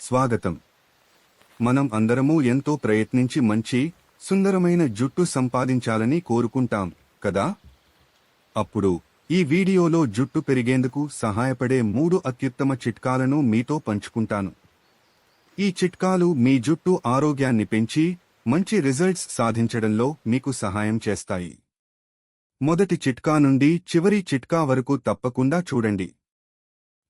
స్వాగతం. మనం అందరము ఎంతో ప్రయత్నించి మంచి సుందరమైన జుట్టు సంపాదించాలని కోరుకుంటాం కదా. అప్పుడు ఈ వీడియోలో జుట్టు పెరిగేందుకు సహాయపడే 3 అత్యుత్తమ చిట్కాలను మీతో పంచుకుంటాను. ఈ చిట్కాలు మీ జుట్టు ఆరోగ్యాన్ని పెంచి మంచి రిజల్ట్స్ సాధించడంలో మీకు సహాయం చేస్తాయి. మొదటి చిట్కా నుండి చివరి చిట్కా వరకు తప్పకుండా చూడండి.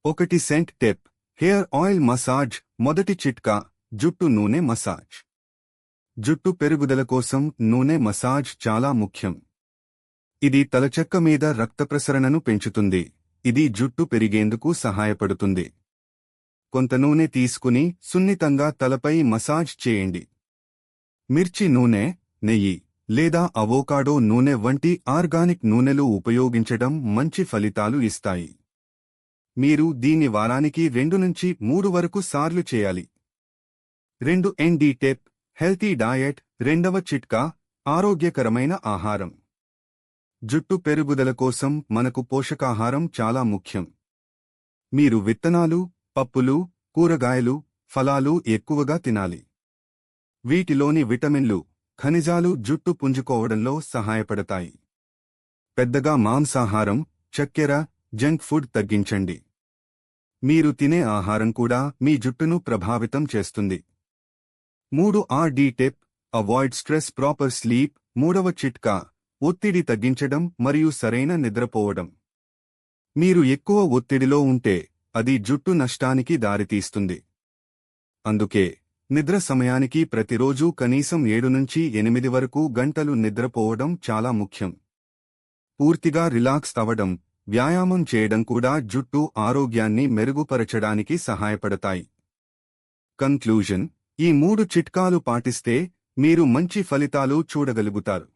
1 సెంట్ టిప్, హెయిర్ ఆయిల్ మసాజ్. మొదటి చిట్కా, జుట్టు నూనె మసాజ్. జుట్టు పెరుగుదల కోసం నూనె మసాజ్ చాలా ముఖ్యం. ఇది తలచెక్క మీద రక్త ప్రసరణను పెంచుతుంది. ఇది జుట్టు పెరిగేందుకు సహాయపడుతుంది. కొంత నూనె తీసుకుని సున్నితంగా తలపై మసాజ్ చేయండి. మిర్చి నూనె, నెయ్యి లేదా అవోకాడో నూనె వంటి ఆర్గానిక్ నూనెలు ఉపయోగించడం మంచి ఫలితాలు ఇస్తాయి. మీరు దీన్ని వారానికి 2 నుంచి 3 వరకు సార్లు చేయాలి. 2 ND టిప్, హెల్తీ డయట్. రెండవ చిట్కా, ఆరోగ్యకరమైన ఆహారం. జుట్టు పెరుగుదల కోసం మనకు పోషకాహారం చాలా ముఖ్యం. మీరు విత్తనాలు, పప్పులు, కూరగాయలు, ఫలాలు ఎక్కువగా తినాలి. వీటిలోని విటమిన్లు, ఖనిజాలు జుట్టు పుంజుకోవడంలో సహాయపడతాయి. పెద్దగా మాంసాహారం, చక్కెర, జంక్ ఫుడ్ తగ్గించండి. మీరు తినే ఆహారం కూడా మీ జుట్టును ప్రభావితం చేస్తుంది. 3 RD tip, avoid stress, proper sleep. మూడవ చిట్కా, ఒత్తిడి తగ్గించడం మరియు సరైన నిద్రపోవడం. మీరు ఎక్కువ ఒత్తిడిలో ఉంటే అది జుట్టు నష్టానికి దారితీస్తుంది. అందుకే నిద్ర సమయానికి ప్రతిరోజూ కనీసం 7 నుంచి 8 వరకు గంటలు నిద్రపోవడం చాలా ముఖ్యం. పూర్తిగా రిలాక్స్ అవ్వడం, వ్యాయామం చేయడం కూడా జుట్టు ఆరోగ్యాన్ని మెరుగుపరచడానికి సహాయపడతాయి. కన్క్లూజన్, ఈ 3 చిట్కాలు పాటిస్తే మీరు మంచి ఫలితాలు చూడగలుగుతారు.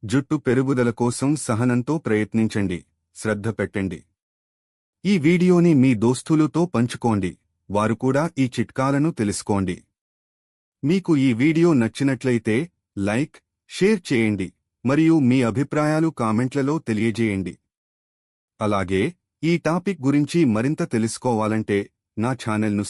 జుట్టు పెరుగుదల కోసం సహనంతో ప్రయత్నించండి, శ్రద్ధ పెట్టండి. ఈ వీడియోని మీ దోస్తులతో పంచుకోండి, వారు కూడా ఈ చిట్కాలను తెలుసుకోండి. మీకు ఈ వీడియో నచ్చినట్లయితే లైక్, షేర్ చేయండి మరియు మీ అభిప్రాయాలు కామెంట్లలో తెలియజేయండి. అలాగే ఈ టాపిక్ గురించి మరింత తెలుసుకోవాలంటే నా ఛానల్ను